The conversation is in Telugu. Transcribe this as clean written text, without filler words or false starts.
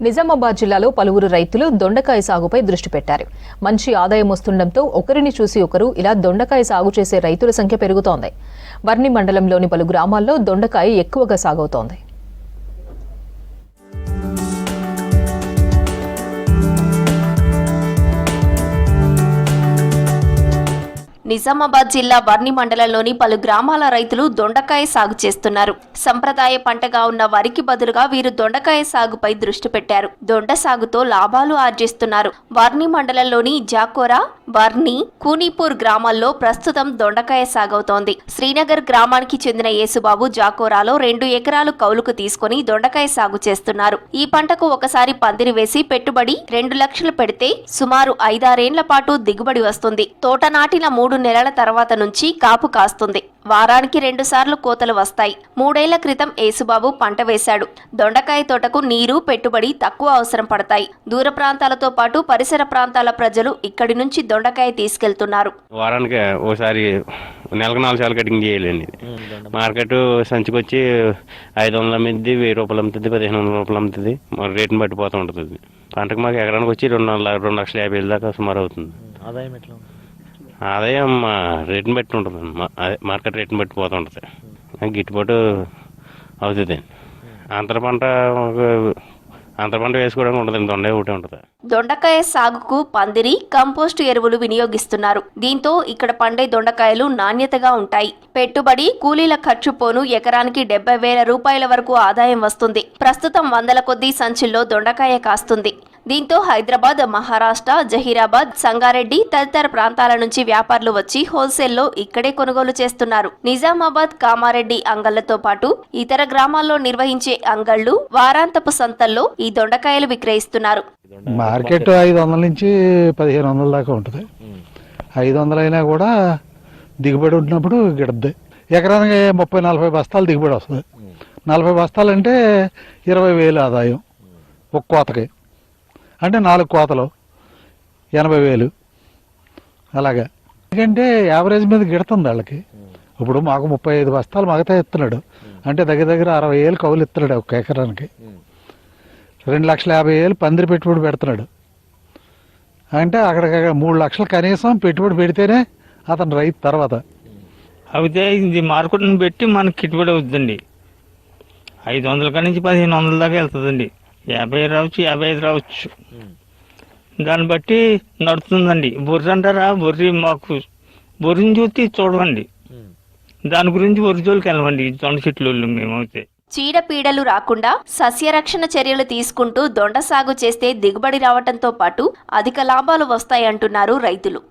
నిజామాబాద్ జిల్లాలో పలువురు రైతులు దొండకాయ సాగుపై దృష్టి పెట్టారు. మంచి ఆదాయం వస్తుండటంతో ఒకరిని చూసి ఒకరు ఇలా దొండకాయ సాగు చేసే రైతుల సంఖ్య పెరుగుతోంది. వర్ణి మండలంలోని పలు గ్రామాల్లో దొండకాయ ఎక్కువగా సాగవుతోంది. నిజామాబాద్ జిల్లా వర్ణి మండలంలోని పలు గ్రామాల రైతులు దొండకాయ సాగు చేస్తున్నారు. సంప్రదాయ పంటగా ఉన్న వరికి బదులుగా వీరు దొండకాయ సాగుపై దృష్టి పెట్టారు. దొండ సాగుతో లాభాలు ఆర్జిస్తున్నారు. వర్ణి మండలంలోని జాకోరా, వర్ణి, కూనీపూర్ గ్రామాల్లో ప్రస్తుతం దొండకాయ సాగవుతోంది. శ్రీనగర్ గ్రామానికి చెందిన యేసుబాబు జాకోరాలో 2 ఎకరాలు కౌలుకు తీసుకుని దొండకాయ సాగు చేస్తున్నారు. ఈ పంటకు ఒకసారి పందిరి వేసి పెట్టుబడి 2 లక్షలు పెడితే సుమారు 5-6 ఏళ్ల పాటు దిగుబడి వస్తుంది. తోట నాటిన 3 నెలల తర్వాత నుంచి కాపు కాస్తుంది. వారానికి 2 సార్లు కోతలు వస్తాయి. 3 ఏళ్ల క్రితం యేసుబాబు పంట వేశాడు. దొండకాయ తోటకు నీరు, పెట్టుబడి తక్కువ అవసరం పడతాయి. దూర ప్రాంతాలతో పాటు పరిసర ప్రాంతాల ప్రజలు ఇక్కడి నుంచి దొండకాయ తీసుకెళ్తున్నారు. వారానికి ఒకసారి నెలకు 4 సార్లు కటింగ్ చేయాలండి. మార్కెట్ సంచుకొచ్చి 500 అమ్మిద్ది, 1000 రూపాయలు అమ్ముతుంది, 1500 రూపాయలు అమ్ముతుంది. రేటుని పట్టిపోతూ ఉంటుంది. పంటకు మాకు ఎకరానికి వచ్చి 2,50,000 దాకా సుమారు అవుతుంది. ఆదాయం ఎట్లా ఉంది? ఆదాయం రేటుని బట్టి ఉంటుంది. అదే మార్కెట్ రేటుని బట్టి పోతూ ఉంటుంది. గిట్టుబాటు అవుతుంది. అంతర పంట వేసుకోవడానికి ఉంటుంది. దొండ ఒకటే ఉంటుంది. దొండకాయ సాగుకు పందిరి, కంపోస్టు ఎరువులు వినియోగిస్తున్నారు. దీంతో ఇక్కడ పండే దొండకాయలు నాణ్యతగా ఉంటాయి. పెట్టుబడి, కూలీల ఖర్చు పోను ఎకరానికి 70,000 రూపాయల వరకు ఆదాయం వస్తుంది. ప్రస్తుతం 100ల కొద్దీ సంచుల్లో దొండకాయ కాస్తుంది. దీంతో హైదరాబాద్, మహారాష్ట్ర, జహీరాబాద్, సంగారెడ్డి తదితర ప్రాంతాల నుంచి వ్యాపారులు వచ్చి హోల్సేల్లో ఇక్కడే కొనుగోలు చేస్తున్నారు. నిజామాబాద్, కామారెడ్డి అంగళ్లతో పాటు ఇతర గ్రామాల్లో నిర్వహించే అంగళ్లు, వారాంతపు సంతల్లో ఈ దొండకాయలు విక్రయిస్తున్నారు. మార్కెట్ 500 నుంచి 1500 దాకా ఉంటుంది. 500 అయినా కూడా దిగుబడి ఉన్నప్పుడు గిడద్ది. ఎకరానికి 30-40 బస్తాలు దిగుబడి వస్తుంది. 40 బస్తాలు అంటే 20,000 ఆదాయం ఒక కోతకి. అంటే 4 కోతలు 80,000 అలాగా. ఎందుకంటే యావరేజ్ మీద గిడుతుంది వాళ్ళకి. ఇప్పుడు మాకు 35 బస్తాలు మగతా ఇస్తున్నాడు అంటే దగ్గర 60,000 కౌలు ఇస్తున్నాడు ఒక ఎకరానికి. 2,50,000 పందిరి పెట్టుబడి పెడుతున్నాడు అంటే అక్కడ 3 లక్షలు కనీసం పెట్టుబడి పెడితేనే అతను రైతు తర్వాత. అయితే ఇది మార్కెట్ని పెట్టి మనకి గిట్టుబడి అవుతుందండి. 500 కాడి నుంచి 1,500 దాకా వెళ్తుందండి. 50 రావచ్చు, 55 రావచ్చు. దాన్ని బట్టి నడుతుందండి. బొర్రి అంటారా? మాకు బొర్రిని చూసి చూడవండి. దాని గురించి బొర్రి జోలికి వెళ్ళవండి. దొండ చెట్లు మేమైతే చీడపీడలు రాకుండా సస్యరక్షణ చర్యలు తీసుకుంటూ దొండ సాగు చేస్తే దిగుబడి రావటంతో పాటు అధిక లాభాలు వస్తాయంటున్నారు రైతులు.